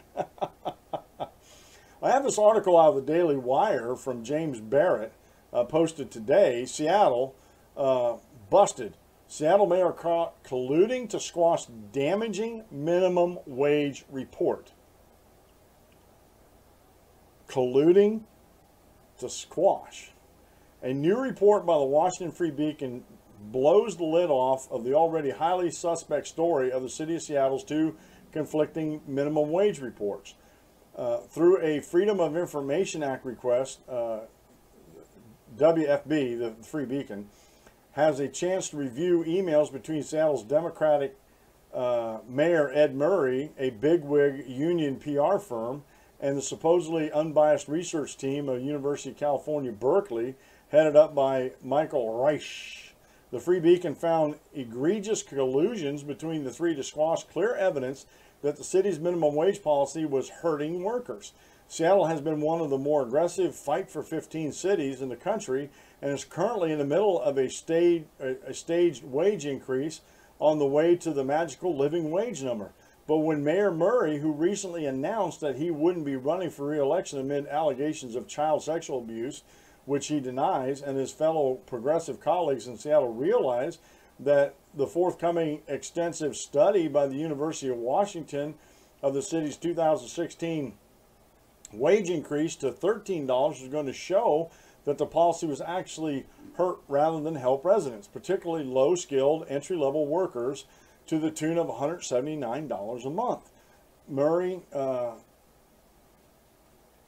I have this article out of the Daily Wire from James Barrett, posted today. Seattle busted. Seattle mayor caught colluding to squash damaging minimum wage report. Colluding to squash. A new report by the Washington Free Beacon blows the lid off of the already highly suspect story of the city of Seattle's two conflicting minimum wage reports. Through a Freedom of Information Act request, WFB, the Free Beacon, has a chance to review emails between Seattle's Democratic Mayor Ed Murray, a bigwig union PR firm, and the supposedly unbiased research team of University of California, Berkeley, headed up by Michael Reich. The Free Beacon found egregious collusions between the three to squash clear evidence that the city's minimum wage policy was hurting workers. Seattle has been one of the more aggressive Fight for 15 cities in the country and is currently in the middle of a staged wage increase on the way to the magical living wage number. But when Mayor Murray, who recently announced that he wouldn't be running for re-election amid allegations of child sexual abuse, which he denies, and his fellow progressive colleagues in Seattle realized that the forthcoming extensive study by the University of Washington of the city's 2016 wage increase to $13 was going to show that the policy was actually hurt rather than help residents, particularly low-skilled entry-level workers, to the tune of $179 a month.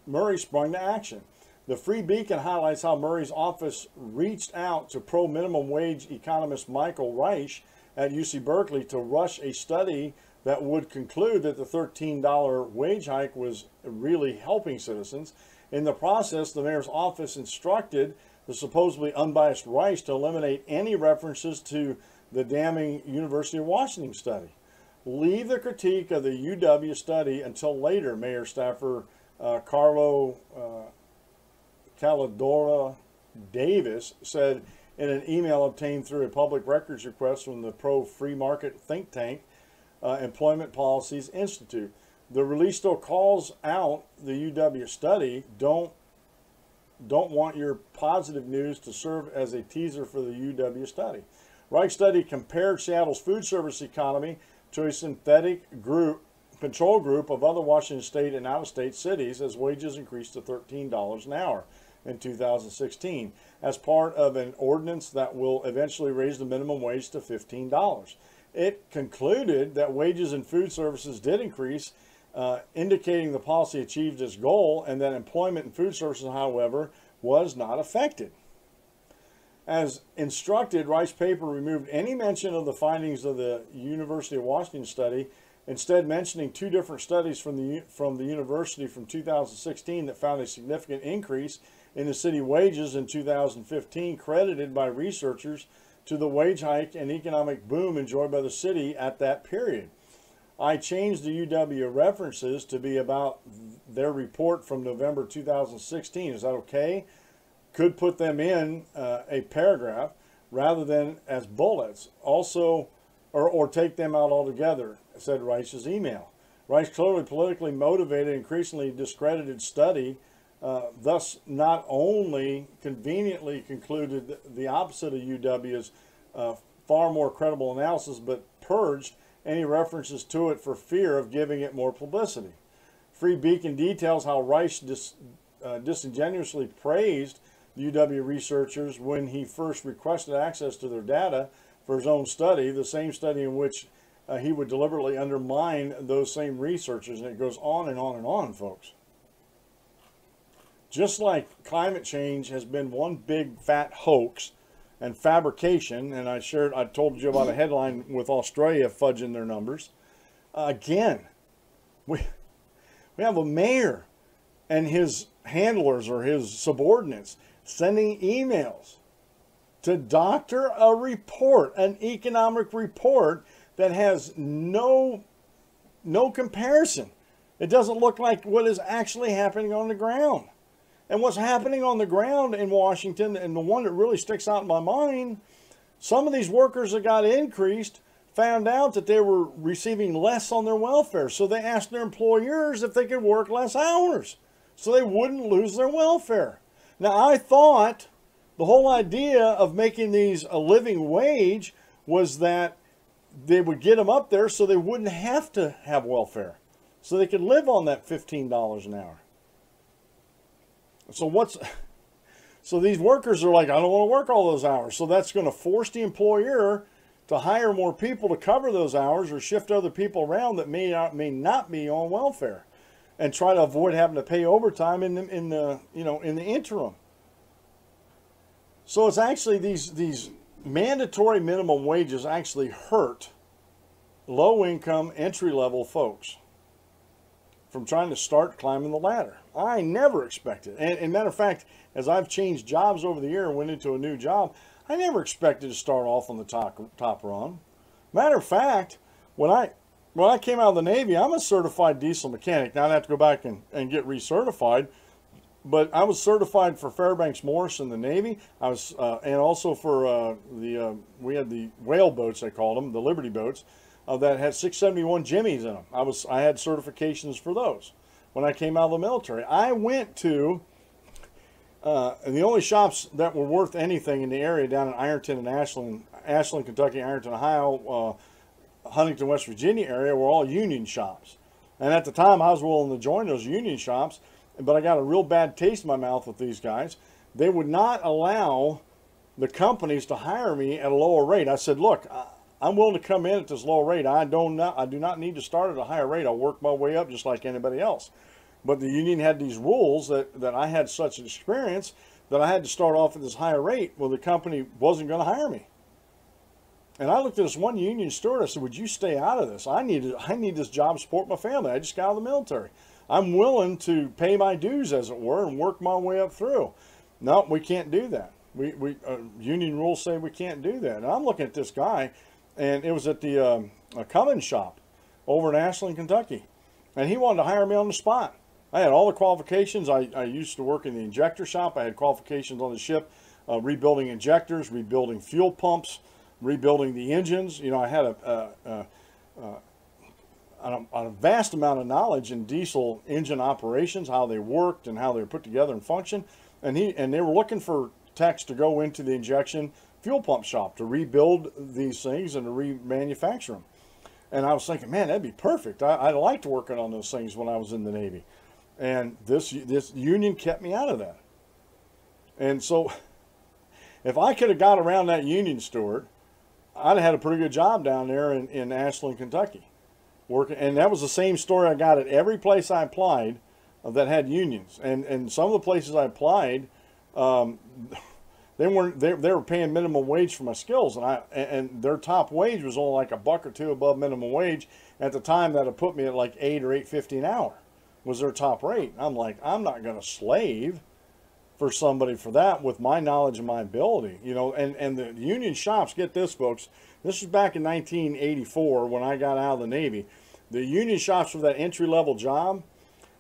Murray sprung to action. The Free Beacon highlights how Murray's office reached out to pro-minimum wage economist Michael Reich at UC Berkeley to rush a study that would conclude that the $13 wage hike was really helping citizens. In the process, the mayor's office instructed the supposedly unbiased Reich to eliminate any references to the damning University of Washington study. Leave the critique of the UW study until later, Mayor staffer Carlo Calidora Davis said in an email obtained through a public records request from the pro-free market think tank, Employment Policies Institute. The release still calls out the UW study. Don't don't want your positive news to serve as a teaser for the UW study. Reich study compared Seattle's food service economy to a synthetic control group of other Washington state and out-of-state cities as wages increased to $13 an hour in 2016 as part of an ordinance that will eventually raise the minimum wage to $15. It concluded that wages in food services did increase, indicating the policy achieved its goal, and that employment in food services, however, was not affected. As instructed, Reich's paper removed any mention of the findings of the University of Washington study, instead mentioning two different studies from the university from 2016 that found a significant increase in the city wages in 2015, credited by researchers to the wage hike and economic boom enjoyed by the city at that period. I changed the UW references to be about their report from November 2016. Is that okay? Could put them in a paragraph rather than as bullets. Also, or take them out altogether, said Reich's email. Reich's clearly politically motivated, increasingly discredited study, thus not only conveniently concluded the opposite of UW's far more credible analysis, but purged any references to it for fear of giving it more publicity. Free Beacon details how Reich disingenuously praised the UW researchers when he first requested access to their data for his own study, the same study in which he would deliberately undermine those same researchers. And it goes on and on and on, folks. Just like climate change has been one big fat hoax and fabrication, and I told you about a headline with Australia fudging their numbers. Again, we have a mayor and his handlers or his subordinates sending emails to doctor a report, an economic report that has no comparison. It doesn't look like what is actually happening on the ground. And what's happening on the ground in Washington, and the one that really sticks out in my mind, some of these workers that got increased found out that they were receiving less on their welfare. So they asked their employers if they could work less hours so they wouldn't lose their welfare. Now, I thought the whole idea of making these a living wage was that they would get them up there so they wouldn't have to have welfare, so they could live on that $15 an hour. So these workers are like, I don't want to work all those hours. So that's going to force the employer to hire more people to cover those hours or shift other people around that may not be on welfare, and try to avoid having to pay overtime in the interim. So it's actually these mandatory minimum wages actually hurt low-income, entry-level folks from trying to start climbing the ladder. I never expected, and matter of fact, as I've changed jobs over the year and went into a new job, I never expected to start off on the top rung. Matter of fact, when I came out of the Navy, I'm a certified diesel mechanic. Now I have to go back and get recertified, but I was certified for Fairbanks Morse in the Navy. I was, and also for we had the whale boats, they called them, the Liberty boats, that had 671 jimmies in them. I had certifications for those when I came out of the military. I went to and the only shops that were worth anything in the area down in Ironton and Ashland, Kentucky, Ironton, Ohio, Huntington, West Virginia area were all union shops. And at the time, I was willing to join those union shops, but I got a real bad taste in my mouth with these guys. They would not allow the companies to hire me at a lower rate. I said, look, I'm willing to come in at this lower rate. I do not need to start at a higher rate. I'll work my way up just like anybody else. But the union had these rules that I had such an experience that I had to start off at this higher rate. Well, the company wasn't going to hire me. And I looked at this one union steward. I said, would you stay out of this? I need this job to support my family. I just got out of the military. I'm willing to pay my dues, as it were, and work my way up through. No, we can't do that. Union rules say we can't do that. And I'm looking at this guy, and it was at the Cummins shop over in Ashland, Kentucky. And he wanted to hire me on the spot. I had all the qualifications. I used to work in the injector shop. I had qualifications on the ship, rebuilding injectors, rebuilding fuel pumps, rebuilding the engines. You know, I had a vast amount of knowledge in diesel engine operations, how they worked and how they were put together and function. and they were looking for techs to go into the injection fuel pump shop to rebuild these things and to remanufacture them. And I was thinking, man, that'd be perfect. I liked working on those things when I was in the Navy. And this union kept me out of that. And so if I could have got around that union, Stuart, I'd have had a pretty good job down there in Ashland, Kentucky. Working, and that was the same story I got at every place I applied that had unions. And some of the places I applied, they were paying minimum wage for my skills, and their top wage was only like $1 or $2 above minimum wage. At the time, that had put me at like $8 or $8.50 an hour was their top rate. I'm like, I'm not going to slave for somebody for that with my knowledge and my ability, you know. And the union shops, get this, folks, this was back in 1984 when I got out of the Navy. The union shops for that entry-level job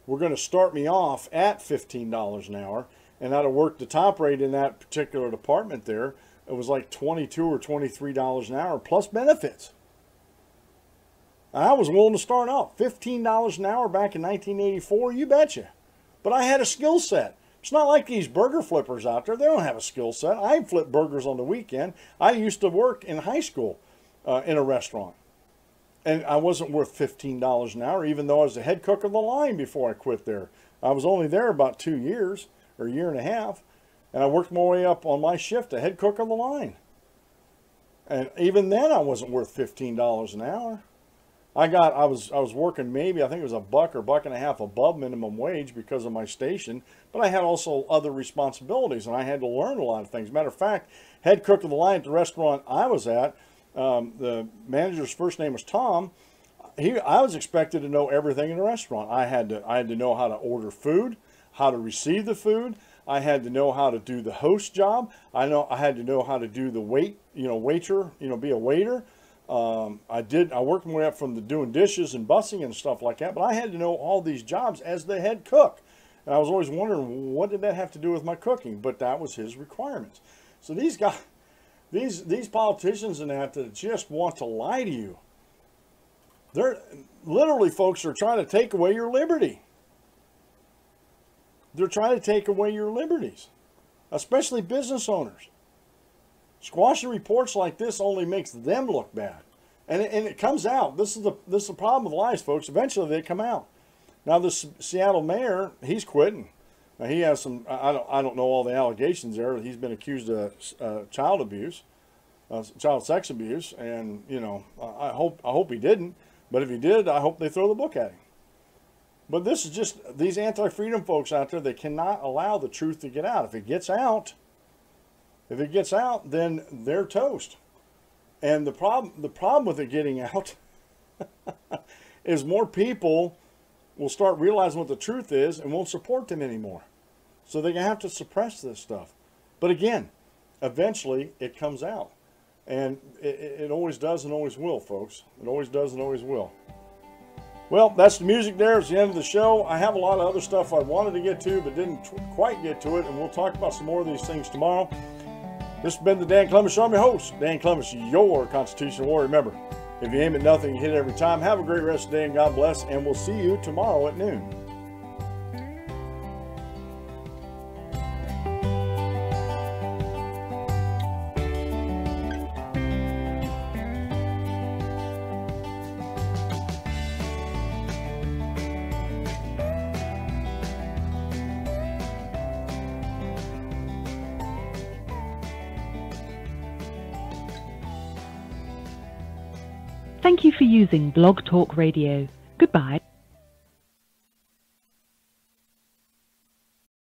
were going to start me off at $15 an hour, and I'd have worked the top rate in that particular department there. It was like $22 or $23 an hour plus benefits. And I was willing to start off $15 an hour back in 1984, you betcha. But I had a skill set. It's not like these burger flippers out there. They don't have a skill set. I flip burgers on the weekend. I used to work in high school in a restaurant. And I wasn't worth $15 an hour, even though I was the head cook of the line before I quit there. I was only there about 2 years, or a year and a half. And I worked my way up on my shift to head cook of the line. And even then, I wasn't worth $15 an hour. I was working maybe, I think it was $1 or $1.50 above minimum wage because of my station, but I had also other responsibilities, and I had to learn a lot of things. Matter of fact, head cook of the line at the restaurant I was at, the manager's first name was Tom. I was expected to know everything in the restaurant. I had to know how to order food, how to receive the food. I had to know how to do the host job. I had to know how to do the waiter, be a waiter. I worked my way up from doing dishes and bussing and stuff like that, but I had to know all these jobs as the head cook. And I was always wondering, what did that have to do with my cooking? But that was his requirements. So these guys, these politicians and that just want to lie to you. They're literally, folks, are trying to take away your liberty. They're trying to take away your liberties, especially business owners. Squashing reports like this only makes them look bad. And it comes out. This is the problem with lies, folks. Eventually they come out. Now the Seattle mayor, he's quitting. Now he has some, I don't know all the allegations there. He's been accused of child abuse, child sex abuse, and I hope he didn't. But if he did, I hope they throw the book at him. But this is just, these anti-freedom folks out there, they cannot allow the truth to get out. If it gets out, then they're toast. And the problem with it getting out is more people will start realizing what the truth is and won't support them anymore. So they're going to have to suppress this stuff. But again, eventually it comes out. And it always does and always will, folks. It always does and always will. Well, that's the music there. It's the end of the show. I have a lot of other stuff I wanted to get to but didn't quite get to it. And we'll talk about some more of these things tomorrow. This has been the Dan Clements Show. I'm your host, Dan Clements, your constitutional warrior. Remember, if you aim at nothing, you hit it every time. Have a great rest of the day and God bless. And we'll see you tomorrow at noon. Thank you for using Blog Talk Radio. Goodbye.